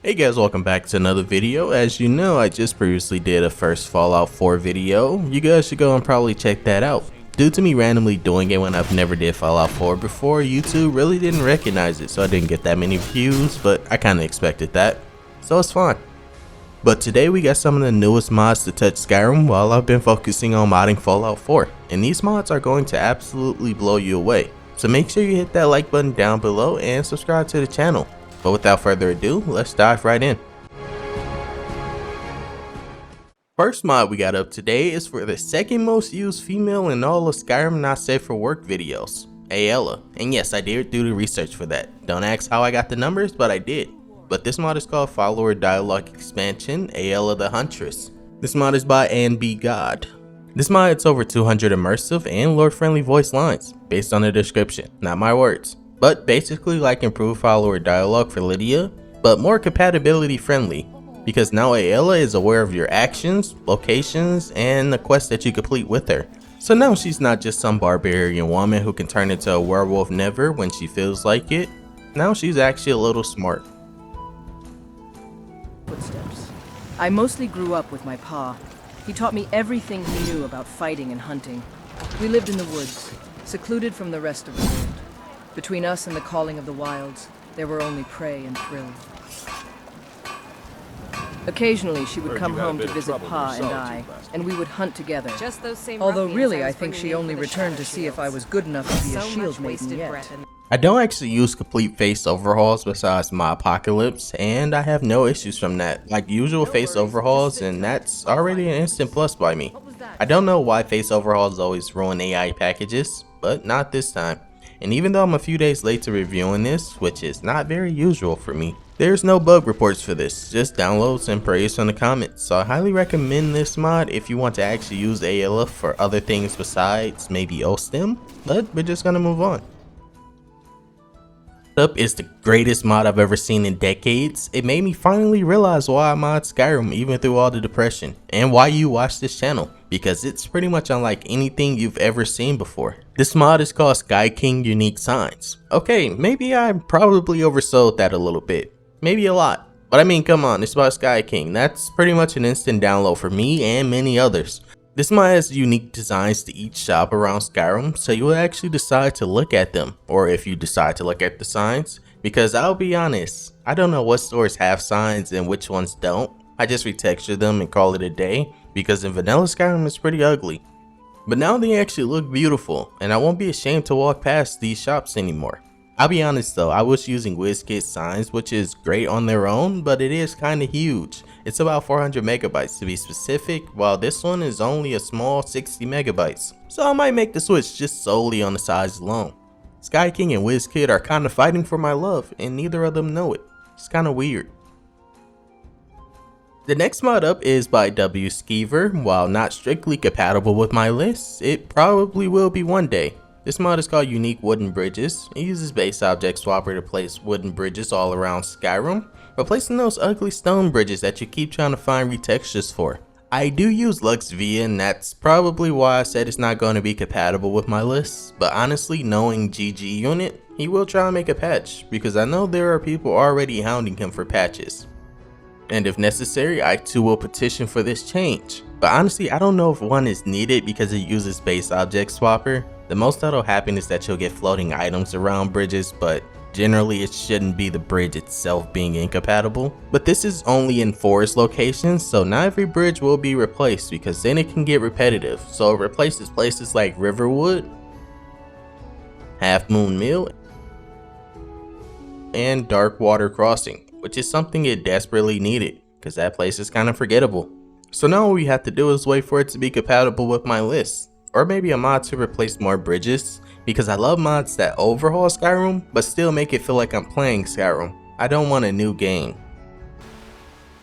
Hey guys, welcome back to another video. As you know, I just previously did a first Fallout 4 video. You guys should go and probably check that out. Due to me randomly doing it when I've never did Fallout 4 before, YouTube really didn't recognize it, so I didn't get that many views, but I kinda expected that, so it's fine. But today we got some of the newest mods to touch Skyrim while I've been focusing on modding Fallout 4, and these mods are going to absolutely blow you away. So make sure you hit that like button down below and subscribe to the channel. But without further ado, let's dive right in. First mod we got up today is for the second most used female in all of Skyrim not safe for work videos, Aela. And yes, I did do the research for that. Don't ask how I got the numbers, but I did. But this mod is called Follower Dialogue Expansion, Aela the Huntress. This mod is by &BGod. This mod it's over 200 immersive and lore friendly voice lines, based on the description, not my words. But basically like improved follower dialogue for Lydia, but more compatibility friendly, because now Aela is aware of your actions, locations, and the quests that you complete with her. So now she's not just some barbarian woman who can turn into a werewolf never when she feels like it. Now she's actually a little smart. Footsteps. I mostly grew up with my pa. He taught me everything he knew about fighting and hunting. We lived in the woods, secluded from the rest of the world. Between us and the calling of the wilds, there were only prey and thrill. Occasionally, she would come home to visit Pa and I, and we would hunt together. Just those same Although ruffians really, I I was think bringing she in only for the returned to shadow see if I shields. was good enough to be a So shield much maiden wasted yet. breath and I don't actually use complete face overhauls besides my apocalypse, and I have no issues from that. Like usual face overhauls, and that's already an instant plus by me. I don't know why face overhauls always ruin AI packages, but not this time. And even though I'm a few days late to reviewing this, which is not very usual for me, there's no bug reports for this, just downloads and praise from the comments. So I highly recommend this mod if you want to actually use Aela for other things besides maybe OSTEM, but we're just gonna move on. Up is the greatest mod I've ever seen in decades. It made me finally realize why I mod Skyrim even through all the depression, and why you watch this channel, because it's pretty much unlike anything you've ever seen before. This mod is called Skyking Signs. Okay, maybe I probably oversold that a little bit, maybe a lot, but I mean come on, it's about Skyking. That's pretty much an instant download for me and many others. This mod has unique designs to each shop around Skyrim, so you will actually decide to look at them, or if you decide to look at the signs, because I'll be honest, I don't know what stores have signs and which ones don't. I just retexture them and call it a day, because in vanilla Skyrim it's pretty ugly. But now they actually look beautiful, and I won't be ashamed to walk past these shops anymore. I'll be honest though, I was using WizKid signs, which is great on their own, but it is kinda huge. It's about 400 megabytes to be specific, while this one is only a small 60 megabytes. So I might make the switch just solely on the size alone. Skyking and WizKid are kinda fighting for my love, and neither of them know it. It's kinda weird. The next mod up is by Skeever. While not strictly compatible with my list, it probably will be one day. This mod is called Unique Wooden Bridges. It uses base object swapper to place wooden bridges all around Skyrim, replacing those ugly stone bridges that you keep trying to find retextures for. I do use LuxVia, and that's probably why I said it's not going to be compatible with my list, but honestly, knowing GG Unit, he will try and make a patch, because I know there are people already hounding him for patches. And if necessary, I too will petition for this change. But honestly, I don't know if one is needed because it uses base object swapper. The most that'll happen is that you'll get floating items around bridges, but generally it shouldn't be the bridge itself being incompatible. But this is only in forest locations, so not every bridge will be replaced, because then it can get repetitive. So it replaces places like Riverwood, Half Moon Mill, and Dark Water Crossing, which is something it desperately needed, because that place is kind of forgettable. So now all we have to do is wait for it to be compatible with my list, or maybe a mod to replace more bridges, because I love mods that overhaul Skyrim but still make it feel like I'm playing Skyrim. I don't want a new game.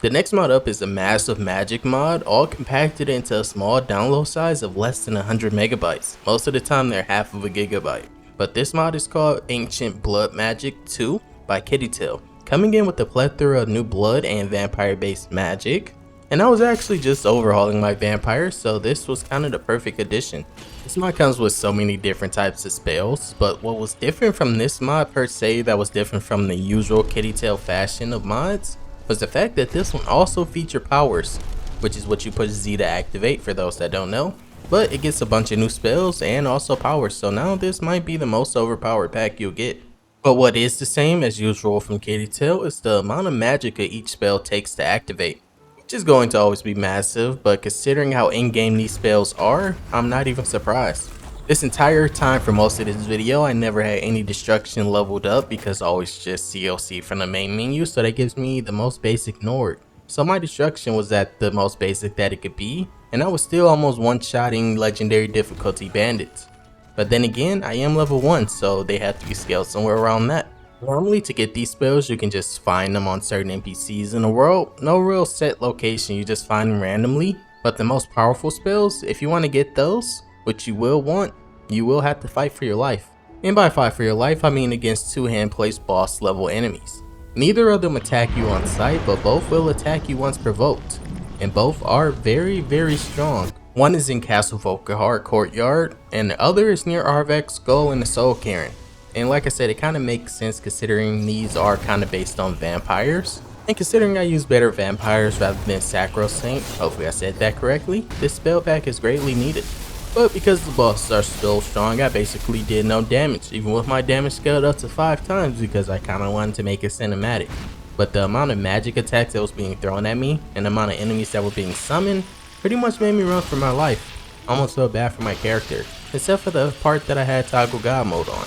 The next mod up is a massive magic mod, all compacted into a small download size of less than 100 megabytes. Most of the time they're half of a gigabyte. But this mod is called Ancient Blood Magic 2 by Kittytail, coming in with a plethora of new blood and vampire based magic. And I was actually just overhauling my vampires, so this was kind of the perfect addition. This mod comes with so many different types of spells, but what was different from this mod per se that was different from the usual Kittytail fashion of mods was the fact that this one also featured powers, which is what you push Z to activate for those that don't know. But it gets a bunch of new spells and also powers, so now this might be the most overpowered pack you'll get. But what is the same as usual from Kitty Tail is the amount of magicka each spell takes to activate, which is going to always be massive, but considering how in-game these spells are, I'm not even surprised. This entire time for most of this video, I never had any destruction leveled up because I always just CLC from the main menu, so that gives me the most basic Nord. So my destruction was at the most basic that it could be, and I was still almost one-shotting legendary difficulty bandits. But then again, I am level 1, so they have to be scaled somewhere around that. Normally to get these spells, you can just find them on certain NPCs in the world. No real set location, you just find them randomly. But the most powerful spells, if you want to get those, which you will want, you will have to fight for your life. And by fight for your life, I mean against 2 hand-placed boss level enemies. Neither of them attack you on sight, but both will attack you once provoked. And both are very, very strong. One is in Castle Volkihar Courtyard, and the other is near Arvek's Skull in the Soul Cairn. And like I said, it kind of makes sense considering these are kind of based on vampires. And considering I use better vampires rather than Sacrosanct, hopefully I said that correctly, this spell pack is greatly needed. But because the bosses are so strong, I basically did no damage, even with my damage scaled up to 5 times because I kind of wanted to make it cinematic. But the amount of magic attacks that was being thrown at me, and the amount of enemies that were being summoned, pretty much made me run for my life. Almost felt bad for my character, except for the part that I had toggle god mode on.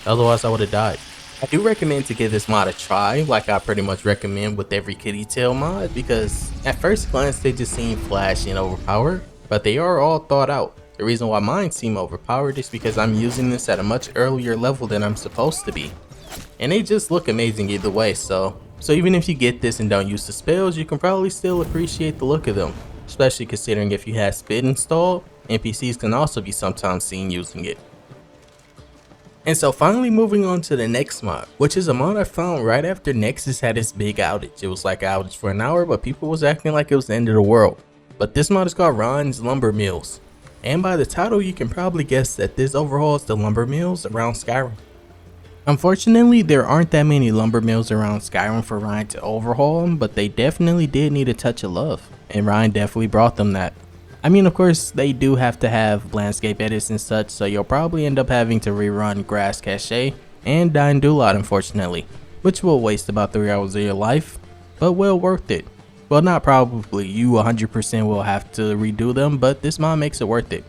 Otherwise I would have died. I do recommend to give this mod a try, like I pretty much recommend with every Kitty Tail mod, because at first glance they just seem flashy and overpowered, but they are all thought out. The reason why mine seem overpowered is because I'm using this at a much earlier level than I'm supposed to be. And they just look amazing either way, so even if you get this and don't use the spells, you can probably still appreciate the look of them. Especially considering if you have Spit installed, NPCs can also be sometimes seen using it. And so finally moving on to the next mod, which is a mod I found right after Nexus had its big outage. It was like an outage for an hour, but people was acting like it was the end of the world. But this mod is called Ryan's Lumber Mills. And by the title you can probably guess that this overhauls the lumber mills around Skyrim. Unfortunately, there aren't that many lumber mills around Skyrim for Ryan to overhaul them, but they definitely did need a touch of love, and Ryan definitely brought them that. I mean, of course, they do have to have landscape edits and such, so you'll probably end up having to rerun Grass Cache and Dying Dulot, unfortunately, which will waste about 3 hours of your life, but well worth it. Well, not probably, you 100% will have to redo them, but this mod makes it worth it.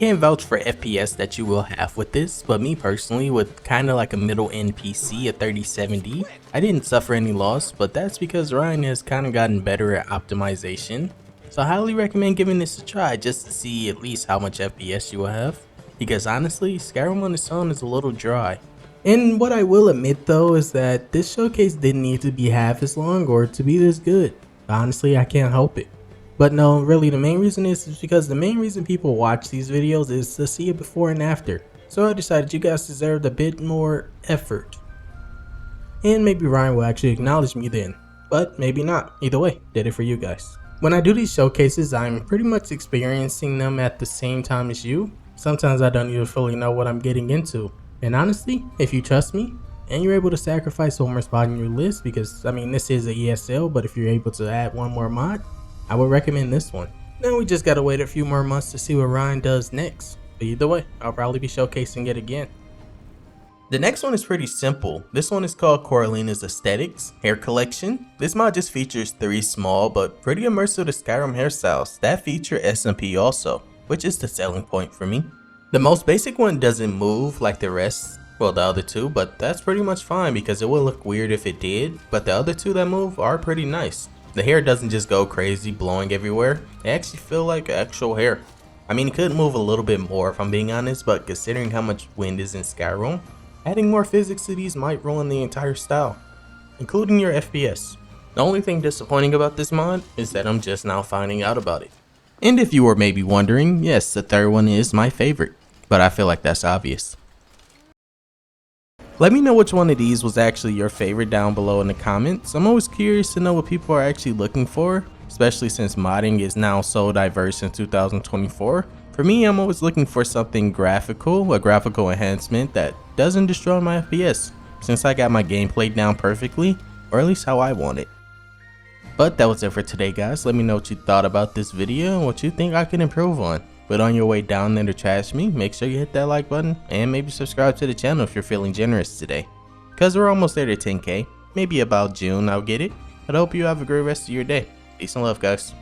Can't vouch for FPS that you will have with this, but me personally, with kinda like a middle end PC at 3070, I didn't suffer any loss, but that's because Ryan has kinda gotten better at optimization. So I highly recommend giving this a try just to see at least how much FPS you will have, because honestly, Skyrim on its own is a little dry. And what I will admit though is that this showcase didn't need to be half as long or to be this good. Honestly, I can't help it. But no, really the main reason is because the main reason people watch these videos is to see it before and after. So I decided you guys deserved a bit more effort. And maybe Ryan will actually acknowledge me then. But maybe not. Either way, did it for you guys. When I do these showcases, I'm pretty much experiencing them at the same time as you. Sometimes I don't even fully know what I'm getting into. And honestly, if you trust me, and you're able to sacrifice one more spot in your list, because I mean this is a ESL, but if you're able to add one more mod, I would recommend this one. Now we just gotta wait a few more months to see what Ryan does next. But either way, I'll probably be showcasing it again. The next one is pretty simple. This one is called Koralina's Aesthetics Hair Collection. This mod just features 3 small but pretty immersive to Skyrim hairstyles that feature SMP also, which is the selling point for me. The most basic one doesn't move like the rest, well the other 2, but that's pretty much fine because it would look weird if it did, but the other 2 that move are pretty nice. The hair doesn't just go crazy blowing everywhere, it actually feels like actual hair. I mean it could move a little bit more if I'm being honest, but considering how much wind is in Skyrim, adding more physics to these might ruin the entire style, including your FPS. The only thing disappointing about this mod is that I'm just now finding out about it. And if you were maybe wondering, yes, the third one is my favorite, but I feel like that's obvious. Let me know which one of these was actually your favorite down below in the comments. I'm always curious to know what people are actually looking for, especially since modding is now so diverse in 2024. For me, I'm always looking for something graphical, a graphical enhancement that doesn't destroy my FPS, since I got my gameplay down perfectly, or at least how I want it. But that was it for today, guys. Let me know what you thought about this video and what you think I can improve on. But on your way down there to trash me, make sure you hit that like button and maybe subscribe to the channel if you're feeling generous today. Cause we're almost there to 10k, maybe about June I'll get it. But I hope you have a great rest of your day. Peace and love, guys.